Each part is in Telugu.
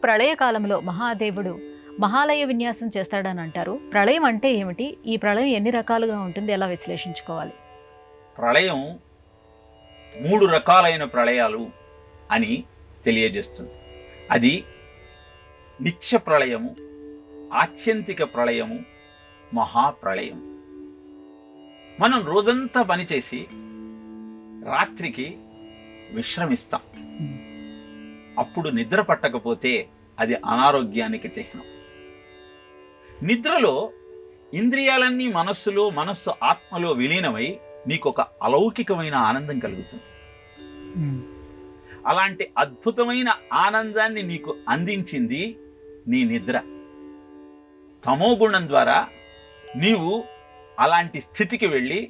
ప్రళయ కాలంలో మహాదేవుడు మహాలయ విన్యాసం చేస్తాడని అంటారు. ప్రళయం అంటే ఏమిటి? ఈ ప్రళయం ఎన్ని రకాలుగా ఉంటుంది? ఎలా విశ్లేషించుకోవాలి? ప్రళయం 3 రకాలైన ప్రళయాలు అని తెలియజేస్తుంది. అది నిత్య ప్రళయము, ఆత్యంతిక ప్రళయము, మహాప్రళయం. మనం రోజంతా పనిచేసి రాత్రికి విశ్రమిస్తాం. అప్పుడు నిద్ర పట్టకపోతే అది అనారోగ్యానికి చిహ్నం. నిద్రలో ఇంద్రియాలన్నీ మనస్సు ఆత్మలో విలీనమై నీకు ఒక అలౌకికమైన ఆనందం కలుగుతుంది. అలాంటి అద్భుతమైన ఆనందాన్ని నీకు అందించింది నీ నిద్ర. తమోగుణం ద్వారా నీవు అలాంటి స్థితికి వెళ్ళి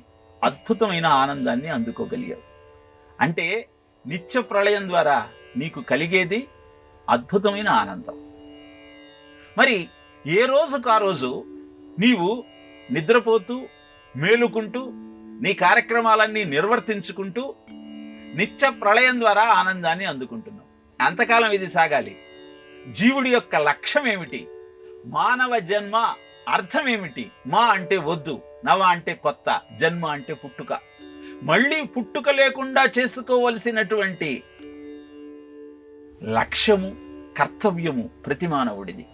అద్భుతమైన ఆనందాన్ని అందుకోగలిగావు. అంటే నిత్య ప్రళయం ద్వారా నీకు కలిగేది అద్భుతమైన ఆనందం. మరి ఏ రోజుకు ఆ రోజు నీవు నిద్రపోతూ మేలుకుంటూ నీ కార్యక్రమాలన్నీ నిర్వర్తించుకుంటూ నిత్య ప్రళయం ద్వారా ఆనందాన్ని అందుకుంటున్నావు. ఎంతకాలం ఇది సాగాలి? జీవుడి యొక్క లక్ష్యం ఏమిటి? మానవ జన్మ అర్థం ఏమిటి? మా అంటే వద్దు, నవ అంటే కొత్త, జన్మ అంటే పుట్టుక. మళ్ళీ పుట్టుక లేకుండా చేసుకోవలసినటువంటి లక్ష్యము, కర్తవ్యము ప్రతి మానవుడిది.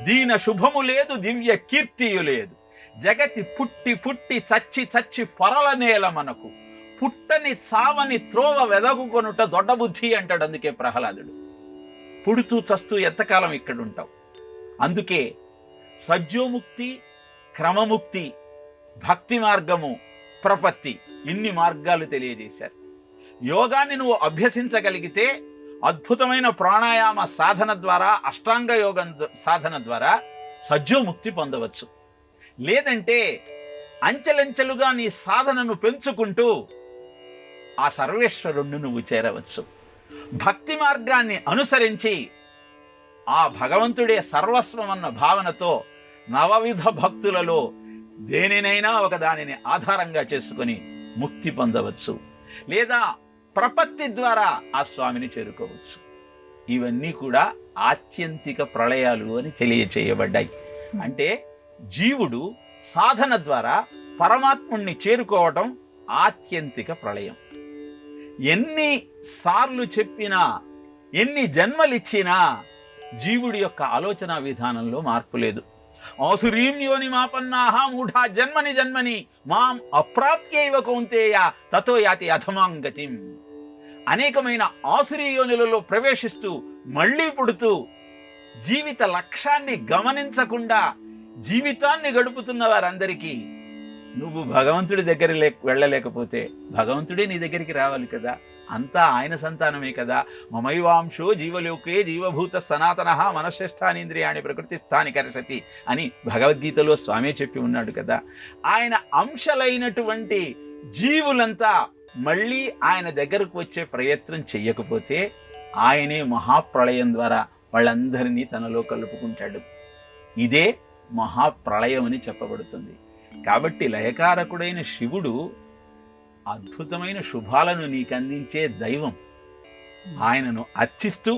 దీన శుభము లేదు, దివ్య కీర్తియు లేదు. జగతి పుట్టి పుట్టి చచ్చి చచ్చి పొరల నేల మనకు. పుట్టని చావని త్రోవ వెదగుకొనుట దొడ్డబుద్ధి అంటాడు. అందుకే ప్రహ్లాదుడు. పుడుతూ చస్తూ ఎంతకాలం ఇక్కడ ఉంటావు? అందుకే సజ్జోముక్తి, క్రమముక్తి, భక్తి మార్గము, ప్రపత్తి, ఇన్ని మార్గాలు తెలియజేశారు. యోగాన్ని నువ్వు అభ్యసించగలిగితే అద్భుతమైన ప్రాణాయామ సాధన ద్వారా, అష్టాంగ యోగం సాధన ద్వారా సజ్జోముక్తి పొందవచ్చు. లేదంటే అంచెలంచెలుగా నీ సాధనను పెంచుకుంటూ ఆ సర్వేశ్వరుణ్ణి నువ్వు చేరవచ్చు. భక్తి మార్గాన్ని అనుసరించి ఆ భగవంతుడే సర్వస్వం అన్న భావనతో నవవిధ భక్తులలో దేనినైనా ఒక దానిని ఆధారంగా చేసుకుని ముక్తి పొందవచ్చు. లేదా ప్రపత్తి ద్వారా ఆ స్వామిని చేరుకోవచ్చు. ఇవన్నీ కూడా ఆత్యంతిక ప్రళయాలు అని తెలియచేయబడ్డాయి. అంటే జీవుడు సాధన ద్వారా పరమాత్ముణ్ణి చేరుకోవటం ఆత్యంతిక ప్రళయం. ఎన్ని సార్లు చెప్పినా, ఎన్ని జన్మలిచ్చినా జీవుడి యొక్క ఆలోచన విధానంలో మార్పు లేదు. ఆసురీం యోని మాపన్నాహ మూఢా జన్మని జన్మని మాం అప్రాప్యైవ కౌంతేయ తతో యాతి అధమాం గతిం. అనేకమైన ఆసురీ యోనులలో ప్రవేశిస్తూ మళ్ళీ పుడుతూ జీవిత లక్ష్యాన్ని గమనించకుండా జీవితాన్ని గడుపుతున్న వారందరికీ నువ్వు భగవంతుడి దగ్గర వెళ్ళలేకపోతే భగవంతుడే నీ దగ్గరికి రావాలి కదా. అంతా ఆయన సంతానమే కదా. మమైవాంశో జీవలోకే జీవభూత సనాతన మనశ్రేష్టానింద్రియాణి ప్రకృతి స్థాని కర్షతి అని భగవద్గీతలో స్వామి చెప్పి ఉన్నాడు కదా. ఆయన అంశలైనటువంటి జీవులంతా మళ్ళీ ఆయన దగ్గరకు వచ్చే ప్రయత్నం చెయ్యకపోతే ఆయనే మహాప్రళయం ద్వారా వాళ్ళందరినీ తనలో కలుపుకుంటాడు. ఇదే మహాప్రళయం అని చెప్పబడుతుంది. కాబట్టి లయకారకుడైన శివుడు అద్భుతమైన శుభాలను నీకు అందించే దైవం. ఆయనను అర్చిస్తూ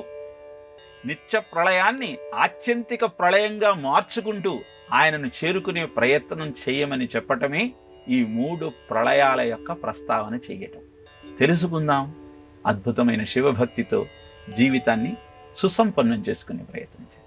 నిత్య ప్రళయాన్ని ఆత్యంతిక ప్రళయంగా మార్చుకుంటూ ఆయనను చేరుకునే ప్రయత్నం చేయమని చెప్పటమే ఈ 3 ప్రళయాల యొక్క ప్రస్తావన చేయటం. తెలుసుకుందాం. అద్భుతమైన శివభక్తితో జీవితాన్ని సుసంపన్నం చేసుకునే ప్రయత్నం చేద్దాం.